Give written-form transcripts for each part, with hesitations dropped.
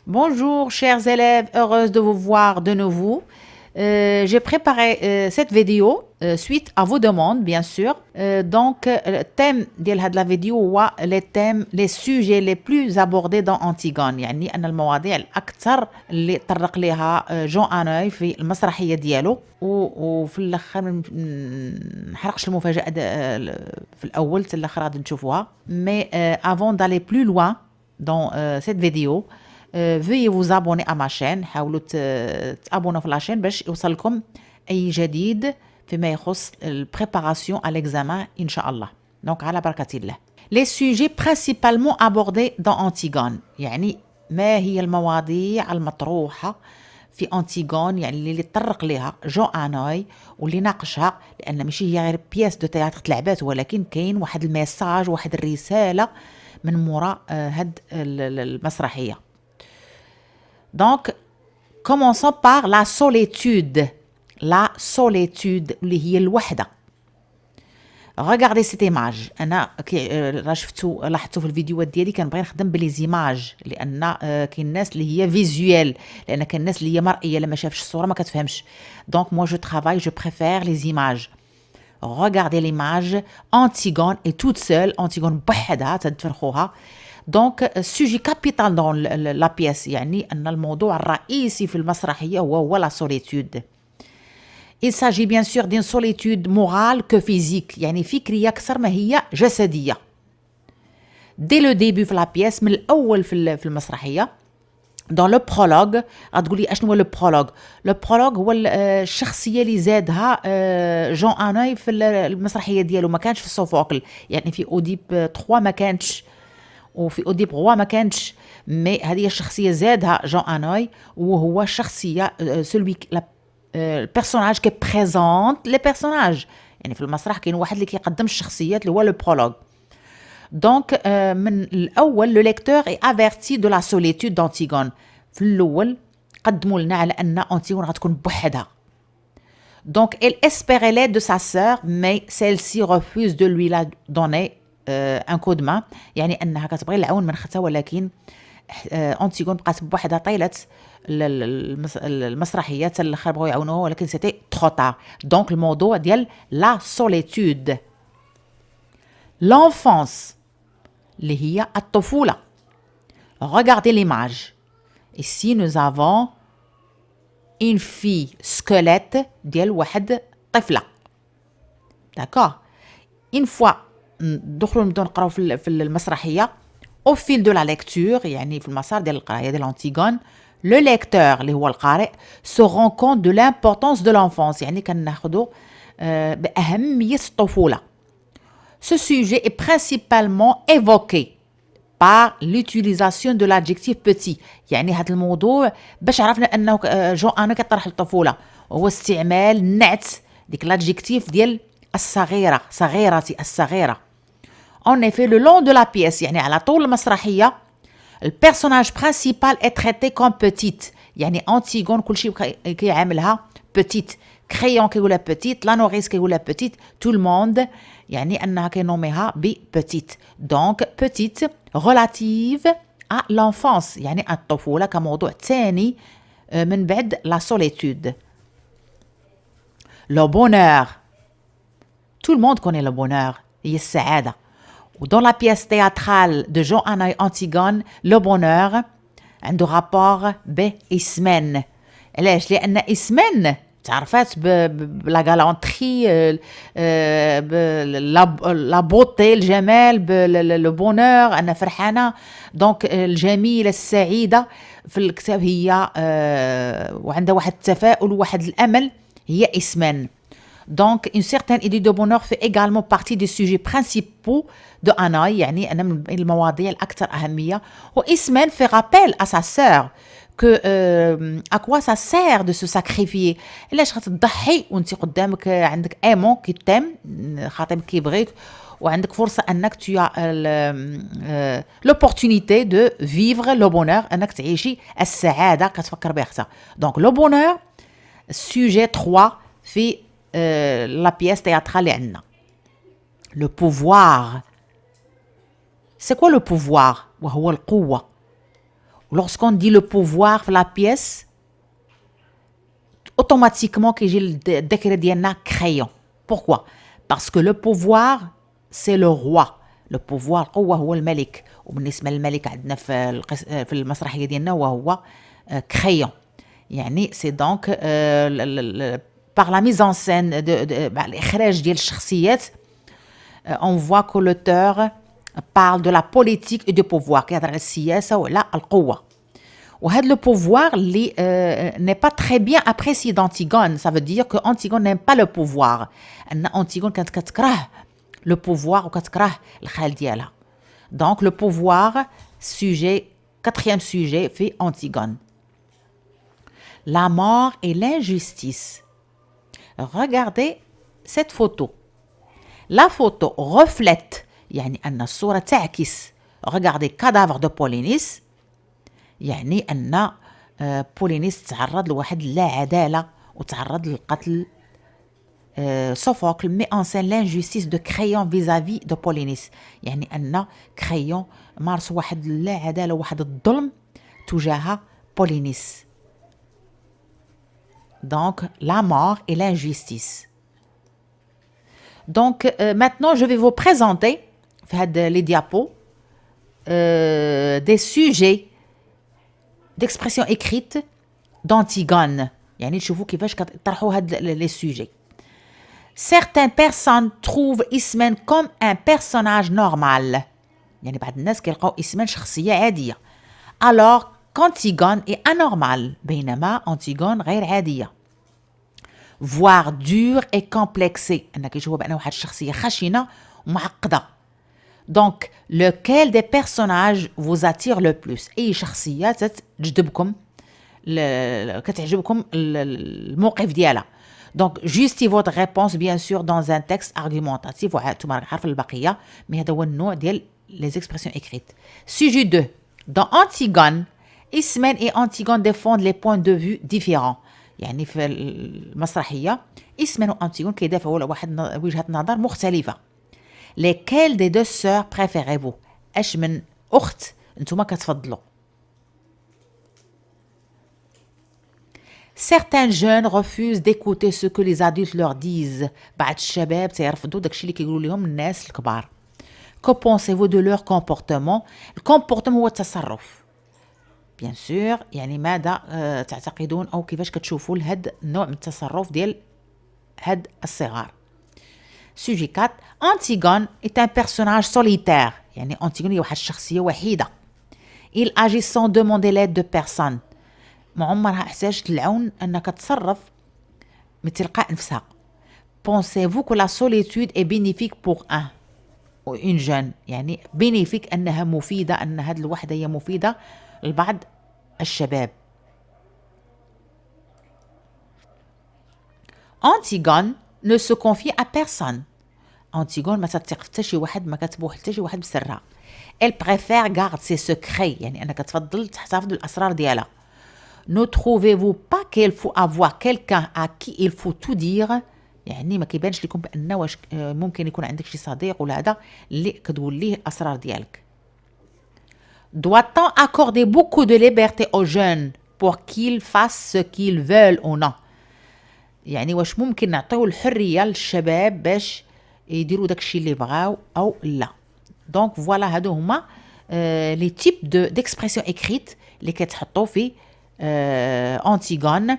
Bonjour chers élèves, heureuse de vous voir de nouveau. J'ai préparé cette vidéo suite à vos demandes bien sûr. Le thème de la vidéo هو les sujets les plus abordés dans Antigone. يعني أن المواضيع الأكثر اللي طرق لها جون أنوي في المسرحية ديالو وفي الأخر ما نحرقش المفاجأة في الأول حتى الأخر غادي نشوفوها. Mais avant d'aller plus loin dans cette vidéo, veuillez vous abonner à ma chaîne. حاولوا تابونوا في la chaîne باش يوصلكم أي جديد فيما يخص البريباراسيون à l'examen إن شاء الله. Donc على بركة الله. Les sujets principalement abordés dans Antigone. يعني ما هي المواضيع المطروحة في أنتيغون، يعني اللي طرق لها جون أنوي واللي ناقشها، لأن ماشي هي غير بياس دو تياتر تلعبات، ولكن كاين واحد الميساج، واحد الرسالة من وراء هاد المسرحية. Donc, commençons par la solitude. La solitude اللي هي الوحدة. Regardez cette image. أنا لاحظتوا في الفيديوهات ديالي كنبغي نخدم بليزيماج، لأن كاين الناس اللي هي فيزوال، لأن كاين الناس اللي هي مرئية لما شافش الصورة ما كتفهمش. Donc moi je travaille, je préfère les images. Regardez l'image. Antigone est toute seule. Antigone بوحدها تدفرخوها. Donc sujet capital dans la pièce، يعني أن الموضوع الرئيسي في المسرحية هو la solitude. Il s'agit bien sûr d'une solitude morale que physique، يعني فكرية أكثر ما هي جسدية. Dès le début في la pièce، من الأول في المسرحية، dans le prologue. غتقولي أشنو هو le prologue؟ le prologue هو الشخصية اللي زادها جون أنوي في المسرحية ديالو، ما كانش في سوفوكل، يعني في أوديب 3 ما كانش، وفي أوديب غوا ما كانش، مي هذه الشخصية زادها جون أنوي، وهو الشخصية سلوي البيرسوناج كي بريزونت لي بيرسوناج. يعني في المسرح كاين واحد اللي كيقدم الشخصيات اللي هو لو برولوج. دونك من الاول لو ليكتور اي افيرتي دو لا سوليتود دانتيغون. في الاول قدموا لنا على ان انتيغون غتكون بوحدها. دونك elle espérait l'aide de sa sœur mais celle-ci refuse de lui la donner un coup de main. يعني انها كتبغي العون من اختها، ولكن انتيغون بقات بوحدها طيله المسرحيه حتى الاخر بغاو يعاونوها، ولكن سيتي ترو طار. دونك الموضوع ديال لا سوليتود. لونفونس اللي هي الطفوله. Regardez l'image. Ici nous avons une fille squelette ديال واحد طفله. داكور. une fois ندخلوا نبداو نقراو في المسرحيه au fil de la lecture، يعني في المسار ديال القرايه ديال أنتيغون، le lecteur اللي هو القارئ se rend compte de l'importance de l'enfance، يعني كناخذوا بأهمية الطفولة. Ce sujet est principalement évoqué par l'utilisation de l'adjectif petit، يعني هذا الموضوع باش عرفنا انه جون أنو كيطرح الطفولة هو استعمال النعت ديك l'adjectif ديال الصغيرة، صغيرتي الصغيرة. En effet, le long de la pièce، يعني على طول المسرحية، le personnage principal est traité comme petite، يعني أنتيغون كل شيء كيعاملها petite. كريون كيقولها petite، لا نوريس كيقولها petite، tout le monde يعني أنها كينوميها ب petite. donc petite relative à l'enfance، يعني الطفولة كموضوع ثاني من بعد la solitude. le bonheur. tout le monde connaît le bonheur، هي السعادة. Dans la pièce théâtrale de Jean Anouilh Antigone، le bonheur عنده rapport باسمين. علاش؟ لأن اسمين تعرفات بلا غالونتري، لا بوتي، الجمال، لو بونور، أنا فرحانة. دونك الجميلة السعيدة في الكتاب هي وعندها واحد التفاؤل وواحد الأمل، هي اسمين. Donc, une certaine idée de bonheur fait également partie des sujets principaux de Hanoï، يعني أنا من المواضيع الأكثر أهمية. وإسمين fait rappel à sa sœur que à quoi ça sert de se sacrifier. علاش غتضحي وانت قدامك عندك ايمون كيتام، خاطبك كيبغيك، وعندك فرصة أنك tu as l'opportunité de vivre le bonheur، أنك تعيشي السعادة كتفكر بها أختها. Donc le bonheur sujet 3 في la pièce théâtrale اللي عندنا. Le pouvoir. C'est quoi le pouvoir؟ وهو القوة. lorsqu'on dit le pouvoir في la pièce automatiquement كيجي الذكر ديالنا crayon. Pourquoi? Parce que le pouvoir c'est le roi. Le pouvoir القوة هو الملك. وبالنسبة للملك عندنا في المسرحية ديالنا وهو crayon. يعني c'est donc par la mise en scène الإخراج ديال الشخصيات on voit que l'auteur parle de la politique et du pouvoir كيهضر على السياسة وعلى القوة. وهذا le pouvoir اللي n'est pas très bien apprécié d'Antigone. Ça veut dire que Antigone n'aime pas le pouvoir. أن Antigone كانت كتكره le pouvoir وكتكره الخال ديالها. Donc le pouvoir, sujet, quatrième sujet في Antigone. La mort et l'injustice. Regardez cette photo. La photo reflète يعني أن الصورة تعكس. Regardez cadavre de Polynice. يعني أن بولينيس تعرض لواحد اللا عدالة وتعرض للقتل. Sophocle met en scène l'injustice de Créon vis-à-vis de Polynice. يعني أن Créon مارس واحد اللا عدالة وواحد الظلم تجاه Polynice. Donc la mort et l'injustice. Donc maintenant je vais vous présenter les diapos des sujets d'expression écrite d'Antigone. يعني تشوفوا كيفاش كطرحوا هاد les sujets. Certaines personnes trouvent Ismène comme un personnage normal. يعني بعض الناس كيلقاو إسمين شخصية عادية. Alors qu'Antigone est anormal. بينما Antigone غير عادية. Voire dur et complexé. أنا كيشوفوا بأنه واحد الشخصية خشنة ومعقدة. Donc lequel des personnages vous attire le plus? أي شخصية تجذبكم كتعجبكم الموقف ديالها. Donc justifiez votre réponse bien sûr dans un texte argumentatif. وانتم راك عارفين البقية. mais هذا هو النوع ديال les expressions écrites. Sujet 2. Dans Antigone, Ismène et Antigone défendent les points de vue différents. يعني في المسرحية إسمين وأنتيغون كيدافعوا على واحد وجهة نظر مختلفة. Lesquelles des deux sœurs préférez-vous? اش من أخت نتوما كتفضلوا؟ Certains jeunes refusent d'écouter ce que les adultes leur disent. بعض الشباب تيرفضوا داكشي اللي كيقولوا لهم الناس الكبار. Que pensez-vous de leur comportement? الكومبورتمون هو التصرف. Bien sûr, يعني ماذا تعتقدون أو كيفاش كتشوفوا لهاد النوع من التصرف ديال هاد الصغار. Sujet 4. Antigone est un personnage solitaire. يعني Antigone هي واحد الشخصية وحيدة. Il agit sans demander l'aide de personne. ما عمرها احتاجت العون أنها كتصرف من تلقاء نفسها. Pensez-vous que la solitude est bénéfique pour un ou une jeune? يعني bénéfique أنها مفيدة أن هاد الوحدة هي مفيدة لبعض الشباب. Antigone ne se confie à personne. Antigone ما تثق حتى شي واحد ما كتبوح حتى شي واحد بسرها. Elle préfère garder ses secrets. يعني أنها كتفضل تحتفظ بالأسرار ديالها. Ne trouvez-vous pas qu'il faut avoir quelqu'un à qui il faut tout dire? يعني ما كيبانش لكم بأن واش ممكن يكون عندك شي صديق ولا هذا اللي كتقول ليه الأسرار ديالك. Doit-on accorder beaucoup de liberté aux jeunes pour qu'ils fassent ce qu'ils veulent ou non? يعني واش ممكن نعطيو الحرية للشباب باش يديروا داكشي اللي بغاو أو لا. دونك فوالا هادو هما لي تيب ديكسبرسيون إكريت اللي كتحطو في أنتيغون.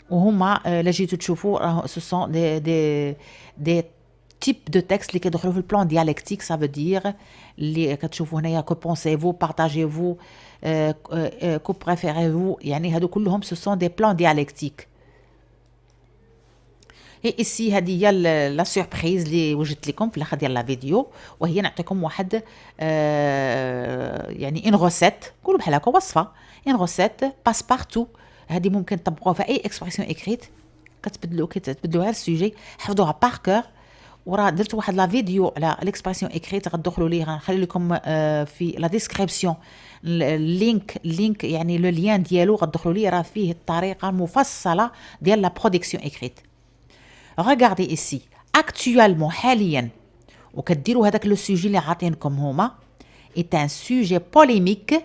وهما لا جيتو تشوفوا سو سون دي type de texte اللي كيدخلوا في البلان ديالكتيك. ça veut dire اللي كتشوفوا هنايا que pensez-vous, partagez-vous, que préférez-vous. يعني هادو كلهم ce sont des plans dialectiques. et ici هذه هي لا سوربريز اللي وجدت لكم في الاخر ديال لا فيديو. وهي نعطيكم واحد يعني ان روسيت قولوا بحال هكا وصفه. ان روسيت باس بارتو. هذه ممكن تطبقوها في اي اكسبرسيون اكريت. كتبدلوها السوجي حفظوها بار كور. وراه درت واحد لا فيديو على ليكسبرسيون اكريت غتدخلوا ليه. غنخلي لكم في لا ديسكريبسيون اللينك يعني لو لين ديالو غتدخلوا ليه. راه فيه الطريقه المفصله ديال لا برودكسيون اكريت. Regardez ici. Actuellement حاليا وكديروا هذاك لو سوجي اللي عاطينكم هما est un sujet polémique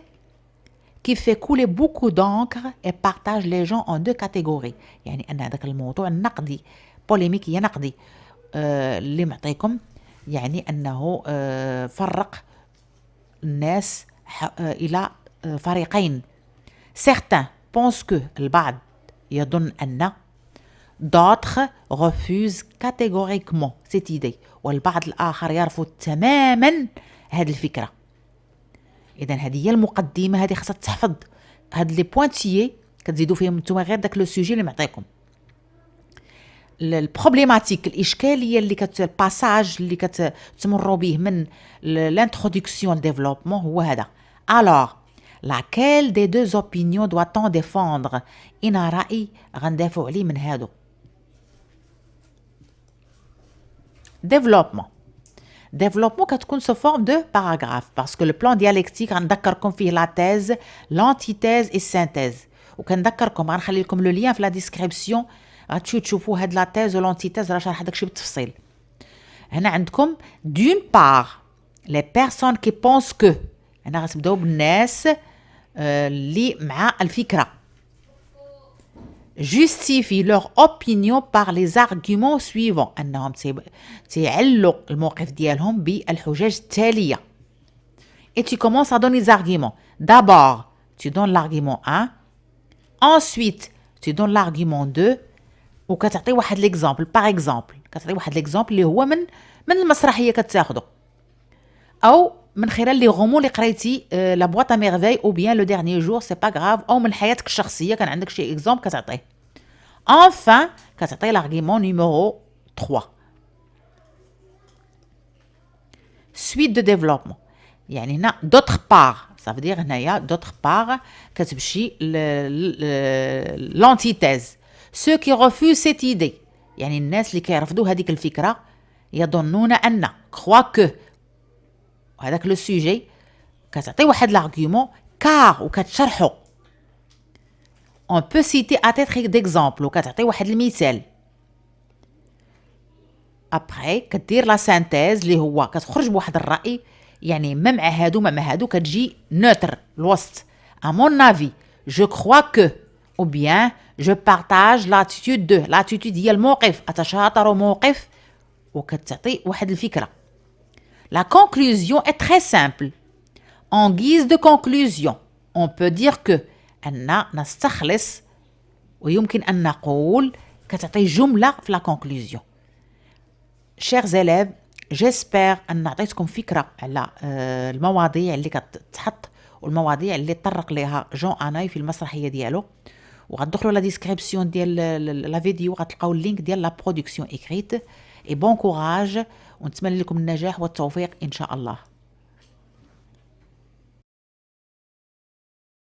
qui fait couler beaucoup d'encre et partage les gens en deux catégories. يعني أن هذاك الموضوع النقدي بوليميكي نقدي اللي معطيكم يعني أنه فرق الناس إلى فريقين. Certains pensent que البعض يظن أن d'autres refusent catégoriquement cette idée والبعض الآخر يرفض تماما هذه الفكرة. إذا هذه هي المقدمة، هذه خاصها تحفظ هاد لي بوانتيي كتزيدوا فيهم نتوما غير داك لو سوجي اللي معطيكم. البروبليماتيك الإشكالية اللي الباساج اللي كتمروا به من الانترودكسيون ديفلوبمون هو هذا. Alors laquelle des deux opinions doit-on défendre؟ إنا رأي غندافعوا عليه من هادو. Développement كتكون sous forme de paragraphe parce que le plan dialectique غنذكركم فيه la thèse, l'antithèse et synthèse. وكنذكركم غنخلي لكم لو لين في لا ديسكريبسيون غتمشيو تشوفوا هاد لا thèse و l'antithèse راه شرح داكشي بالتفصيل. هنا عندكم d'une part les personnes qui pensent que هنا غتبداو بالناس اللي مع الفكرة justifient leur opinion par les arguments suivants. أنهم تيعلوا الموقف ديالهم بالحجج التالية. Et tu commences à donner les arguments. D'abord, tu donnes l'argument 1. Ensuite, tu donnes l'argument 2. وكتعطي واحد l'exemple. Par exemple, كتعطي واحد l'exemple اللي هو من المسرحية كتاخدو. أو من خلال لي غومون اللي قريتي لا بواط ا ميرفاي او بيان لو ديرني جور سي با غراف او من حياتك الشخصيه كان عندك شي اكزومبل كتعطيه. انفان كتعطي لارغيمون نيميرو 3 سويت دو ديفلوبمون. يعني هنا دوتر بار صافي دير هنايا دوتر بار كتمشي لونتيتيز سو كي ريفوز سيت ايدي يعني الناس اللي كيرفضوا هذيك الفكره يظنون ان كخوا كو هذاك لو سوجي كتعطي واحد لارغيومون كار وكتشرحو. اون بو سيتي ا تيتر ديكزامبل وكتعطي واحد المثال. ابري كدير لا سانتيز اللي هو كتخرج بواحد الراي يعني ما مع هادو ما مع هادو كتجي نوتر الوسط. ا مون افي جو كخوا كو او بيان جو بارطاج لاتيتود دو لاتيتود هي الموقف اتشاطر موقف وكتعطي واحد الفكره. La conclusion est très simple. En guise de conclusion, on peut dire que أن نستخلص ويمكن أن نقول كتعطي جملة في la conclusion. Chers élèves, j'espère أن أعطيتكم فكرة على المواضيع اللي كتحط والمواضيع اللي تطرق لها جون أناي في المسرحية ديالو. وغتدخلوا لا ديسكريبسيون ديال لا فيديو غتلقاو اللينك ديال لا برودكسيون إكريت. Et bon courage ونتمنى لكم النجاح والتوفيق إن شاء الله.